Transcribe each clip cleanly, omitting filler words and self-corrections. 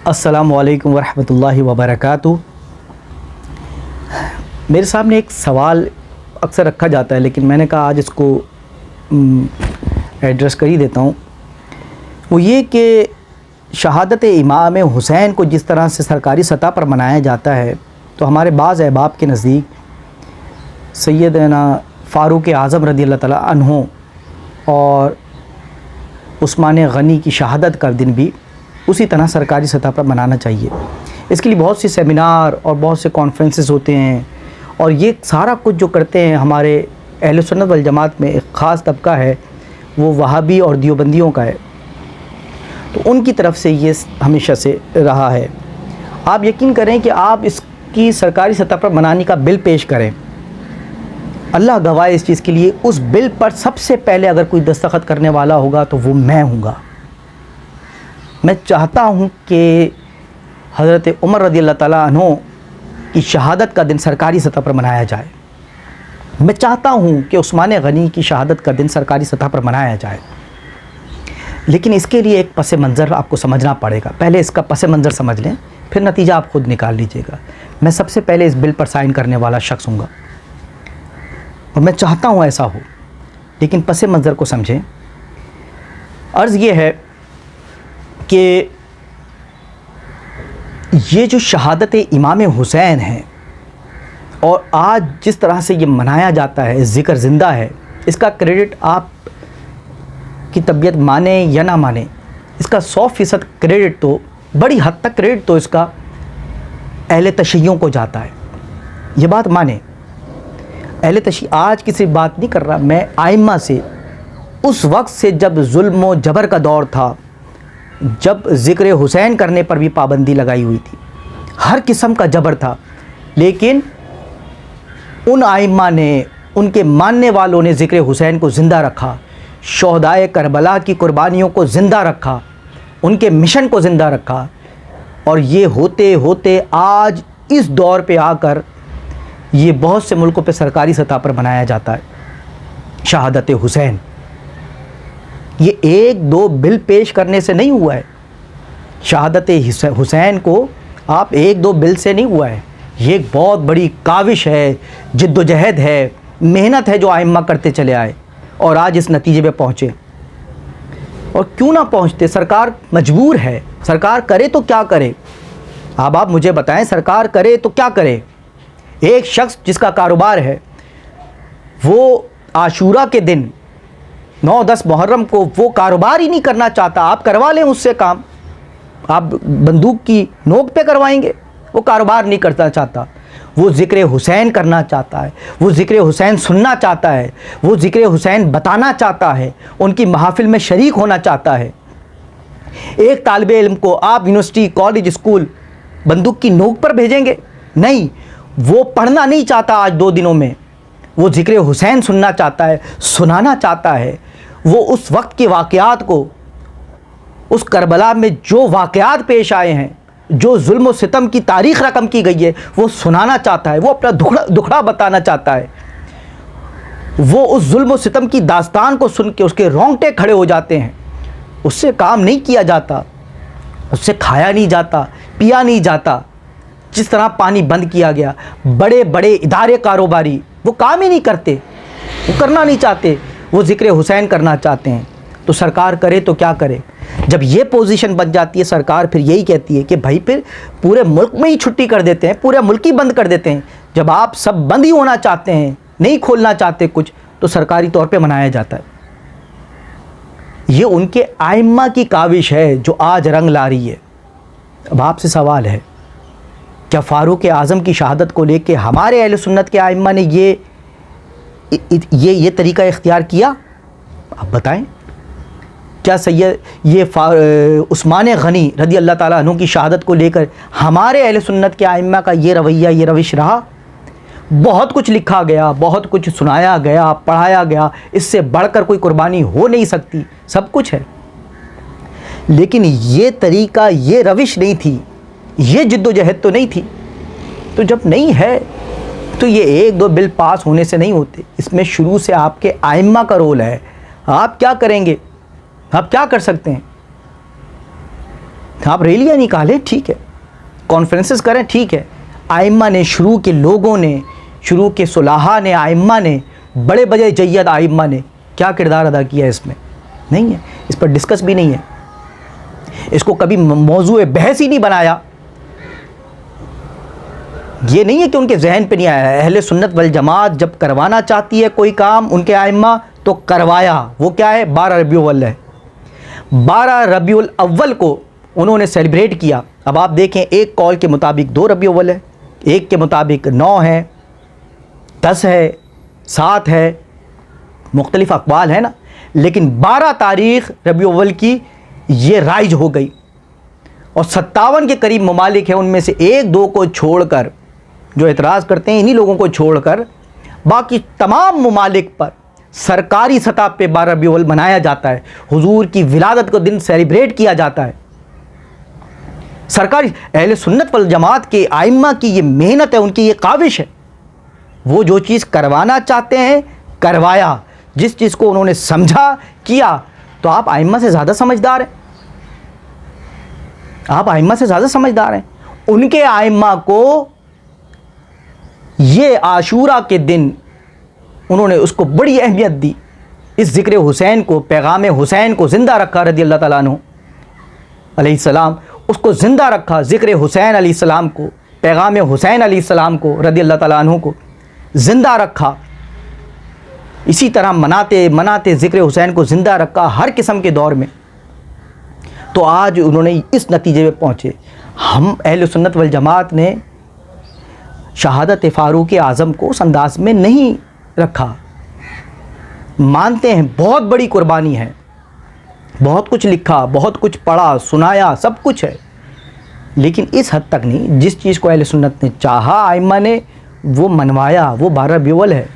السلام علیکم ورحمۃ اللہ وبرکاتہ۔ میرے سامنے ایک سوال اکثر رکھا جاتا ہے، لیکن میں نے کہا آج اس کو ایڈریس کر ہی دیتا ہوں۔ وہ یہ کہ شہادت امام حسین کو جس طرح سے سرکاری سطح پر منایا جاتا ہے، تو ہمارے بعض احباب کے نزدیک سیدنا فاروق اعظم رضی اللہ تعالیٰ عنہ اور عثمان غنی کی شہادت کا دن بھی اسی طرح سرکاری سطح پر منانا چاہیے۔ اس کے لیے بہت سی سیمینار اور بہت سے کانفرنسز ہوتے ہیں، اور یہ سارا کچھ جو کرتے ہیں ہمارے اہل سنت والجماعت میں ایک خاص طبقہ ہے، وہ وہابی اور دیوبندیوں کا ہے، تو ان کی طرف سے یہ ہمیشہ سے رہا ہے۔ آپ یقین کریں کہ آپ اس کی سرکاری سطح پر منانے کا بل پیش کریں، اللہ گواہ اس چیز کے لیے، اس بل پر سب سے پہلے اگر کوئی دستخط کرنے والا ہوگا تو وہ میں ہوں گا۔ میں چاہتا ہوں کہ حضرت عمر رضی اللہ تعالیٰ عنہ کی شہادت کا دن سرکاری سطح پر منایا جائے۔ میں چاہتا ہوں کہ عثمان غنی کی شہادت کا دن سرکاری سطح پر منایا جائے، لیکن اس کے لیے ایک پس منظر آپ کو سمجھنا پڑے گا۔ پہلے اس کا پس منظر سمجھ لیں، پھر نتیجہ آپ خود نکال لیجئے گا۔ میں سب سے پہلے اس بل پر سائن کرنے والا شخص ہوں گا، اور میں چاہتا ہوں ایسا ہو، لیکن پس منظر کو سمجھیں۔ عرض یہ ہے کہ یہ جو شہادت امام حسین ہے اور آج جس طرح سے یہ منایا جاتا ہے، ذکر زندہ ہے، اس کا کریڈٹ آپ کی طبیعت مانے یا نہ مانے، اس کا 100% کریڈٹ تو، بڑی حد تک کریڈٹ تو اس کا اہل تشیعوں کو جاتا ہے۔ یہ بات مانے، اہل تشیع، آج کی صرف بات نہیں کر رہا میں، ائمہ سے، اس وقت سے جب ظلم و جبر کا دور تھا، جب ذکر حسین کرنے پر بھی پابندی لگائی ہوئی تھی، ہر قسم کا جبر تھا، لیکن ان ائمہ نے، ان کے ماننے والوں نے ذکر حسین کو زندہ رکھا، شہدائے کربلا کی قربانیوں کو زندہ رکھا، ان کے مشن کو زندہ رکھا، اور یہ ہوتے ہوتے آج اس دور پہ آ کر یہ بہت سے ملکوں پہ سرکاری سطح پر منایا جاتا ہے شہادت حسین۔ یہ ایک دو بل پیش کرنے سے نہیں ہوا ہے، شہادت حسین کو آپ ایک دو بل سے نہیں ہوا ہے، یہ ایک بہت بڑی کاوش ہے، جد و جہد ہے، محنت ہے جو ائمہ کرتے چلے آئے، اور آج اس نتیجے پہ پہنچے۔ اور کیوں نہ پہنچتے، سرکار مجبور ہے، سرکار کرے تو کیا کرے؟ آپ مجھے بتائیں، سرکار کرے تو کیا کرے؟ ایک شخص جس کا کاروبار ہے، وہ عاشورہ کے دن 9-10 محرم کو وہ کاروبار ہی نہیں کرنا چاہتا، آپ کروا لیں اس سے کام، آپ بندوق کی نوک پہ کروائیں گے، وہ کاروبار نہیں کرنا چاہتا، وہ ذکر حسین کرنا چاہتا ہے، وہ ذکر حسین سننا چاہتا ہے، وہ ذکر حسین بتانا چاہتا ہے، ان کی محافل میں شریک ہونا چاہتا ہے۔ ایک طالب علم کو آپ یونیورسٹی، کالج، اسکول بندوق کی نوک پر بھیجیں گے؟ نہیں، وہ پڑھنا نہیں چاہتا آج 2 دنوں میں، وہ ذکر حسین سننا چاہتا ہے، سنانا چاہتا ہے، وہ اس وقت کے واقعات کو، اس کربلا میں جو واقعات پیش آئے ہیں، جو ظلم و ستم کی تاریخ رقم کی گئی ہے، وہ سنانا چاہتا ہے، وہ اپنا دکھڑا بتانا چاہتا ہے۔ وہ اس ظلم و ستم کی داستان کو سن کے اس کے رونگٹے کھڑے ہو جاتے ہیں۔ اس سے کام نہیں کیا جاتا، اس سے کھایا نہیں جاتا، پیا نہیں جاتا، جس طرح پانی بند کیا گیا۔ بڑے بڑے ادارے کاروباری وہ کام ہی نہیں کرتے، وہ کرنا نہیں چاہتے، وہ ذکر حسین کرنا چاہتے ہیں۔ تو سرکار کرے تو کیا کرے؟ جب یہ پوزیشن بن جاتی ہے، سرکار پھر یہی کہتی ہے کہ بھائی پھر پورے ملک میں ہی چھٹی کر دیتے ہیں، پورے ملک ہی بند کر دیتے ہیں۔ جب آپ سب بند ہی ہونا چاہتے ہیں، نہیں کھولنا چاہتے کچھ، تو سرکاری طور پہ منایا جاتا ہے۔ یہ ان کے ائمہ کی کاوش ہے جو آج رنگ لا رہی ہے۔ اب آپ سے سوال ہے، کیا فاروق اعظم کی شہادت کو لے کے ہمارے اہل سنت کے ائمہ نے یہ طریقہ اختیار کیا؟ آپ بتائیں، کیا عثمان غنی رضی اللہ تعالیٰ عنہ کی شہادت کو لے کر ہمارے اہل سنت کے ائمہ کا یہ رویہ، یہ روش رہا؟ بہت کچھ لکھا گیا، بہت کچھ سنایا گیا، پڑھایا گیا، اس سے بڑھ کر کوئی قربانی ہو نہیں سکتی، سب کچھ ہے، لیکن یہ طریقہ، یہ روش نہیں تھی، یہ جد و جہد تو نہیں تھی۔ تو جب نہیں ہے تو یہ ایک دو بل پاس ہونے سے نہیں ہوتے، اس میں شروع سے آپ کے ائمہ کا رول ہے۔ آپ کیا کریں گے؟ آپ کیا کر سکتے ہیں؟ آپ ریلیاں نکالیں ٹھیک ہے، کانفرنسز کریں ٹھیک ہے، آئمہ نے، شروع کے لوگوں نے، شروع کے صلحاء نے، آئمہ نے، بڑے بڑے جید آئمہ نے کیا کردار ادا کیا ہے اس میں؟ نہیں ہے، اس پر ڈسکس بھی نہیں ہے، اس کو کبھی موضوع بحث ہی نہیں بنایا۔ یہ نہیں ہے کہ ان کے ذہن پہ نہیں آیا ہے، اہل سنت والجماعت جب کروانا چاہتی ہے کوئی کام ان کے آئمہ تو کروایا۔ وہ کیا ہے؟ 12 ربیع الاول ہے، 12 ربیع الاول کو انہوں نے سیلیبریٹ کیا۔ اب آپ دیکھیں، ایک کال کے مطابق 2 ربیع الاول ہے، ایک کے مطابق 9 ہے، 10 ہے، 7 ہے، مختلف اقوال ہیں نا، لیکن 12 تاریخ ربیع الاول کی یہ رائج ہو گئی، اور 57 کے قریب ممالک ہیں، ان میں سے 1-2 کو چھوڑ کر، جو اعتراض کرتے ہیں انہی لوگوں کو چھوڑ کر، باقی تمام ممالک پر سرکاری سطح پہ 12 ربیع الاول منایا جاتا ہے، حضور کی ولادت کو دن سیلیبریٹ کیا جاتا ہے۔ سرکاری اہل سنت والجماعت کے آئمہ کی یہ محنت ہے، ان کی یہ کاوش ہے، وہ جو چیز کروانا چاہتے ہیں کروایا، جس چیز کو انہوں نے سمجھا کیا۔ تو آپ آئمہ سے زیادہ سمجھدار ہیں، آپ آئمہ سے زیادہ سمجھدار ہیں۔ ان کے آئمہ کو یہ عاشورہ کے دن انہوں نے اس کو بڑی اہمیت دی، اس ذکر حسین کو، پیغام حسین کو زندہ رکھا، رضی اللہ تعالیٰ عنہ علیہ السلام، اس کو زندہ رکھا، ذکر حسین علیہ السلام کو، پیغام حسین علیہ السلام کو، رضی اللہ تعالیٰ عنہ کو زندہ رکھا۔ اسی طرح مناتے ذکر حسین کو زندہ رکھا ہر قسم کے دور میں۔ تو آج انہوں نے اس نتیجے پہ پہنچے۔ ہم اہل سنت والجماعت نے شہادت فاروق اعظم کو اس انداز میں نہیں رکھا، مانتے ہیں بہت بڑی قربانی ہے، بہت کچھ لکھا، بہت کچھ پڑھا، سنایا، سب کچھ ہے، لیکن اس حد تک نہیں۔ جس چیز کو اہل سنت نے چاہا، آئمہ نے وہ منوایا، وہ 12 ربیع الاول ہے۔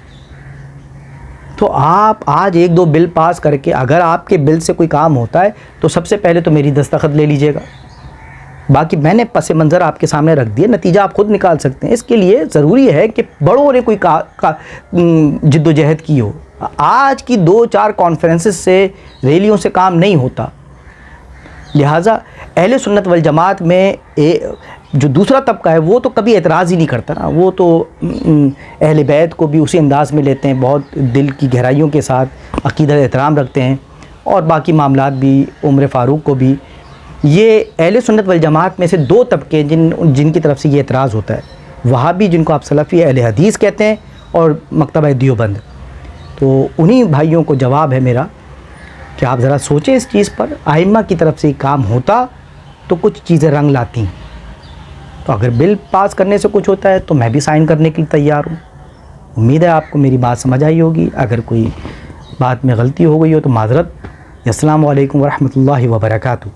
تو آپ آج 1-2 بل پاس کر کے، اگر آپ کے بل سے کوئی کام ہوتا ہے تو سب سے پہلے تو میری دستخط لے لیجئے گا، باقی میں نے پس منظر آپ کے سامنے رکھ دیا، نتیجہ آپ خود نکال سکتے ہیں۔ اس کے لیے ضروری ہے کہ بڑوں نے کوئی جد و جہد کی ہو۔ آج کی 2-4 کانفرنسز سے، ریلیوں سے کام نہیں ہوتا، لہٰذا اہل سنت والجماعت میں جو دوسرا طبقہ ہے وہ تو کبھی اعتراض ہی نہیں کرتا نا، وہ تو اہل بیت کو بھی اسی انداز میں لیتے ہیں، بہت دل کی گہرائیوں کے ساتھ عقیدہ احترام رکھتے ہیں، اور باقی معاملات بھی، عمر فاروق کو بھی۔ یہ اہل سنت والجماعت میں سے 2 طبقے جن کی طرف سے یہ اعتراض ہوتا ہے، وہابی جن کو آپ سلفی اہل حدیث کہتے ہیں، اور مکتبہ دیوبند۔ تو انہی بھائیوں کو جواب ہے میرا کہ آپ ذرا سوچیں اس چیز پر، آئمہ کی طرف سے کام ہوتا تو کچھ چیزیں رنگ لاتی ہیں۔ تو اگر بل پاس کرنے سے کچھ ہوتا ہے تو میں بھی سائن کرنے کے لیے تیار ہوں۔ امید ہے آپ کو میری بات سمجھ آئی ہوگی، اگر کوئی بات میں غلطی ہو گئی ہو تو معذرت۔ السلام علیکم ورحمۃ اللہ وبرکاتہ۔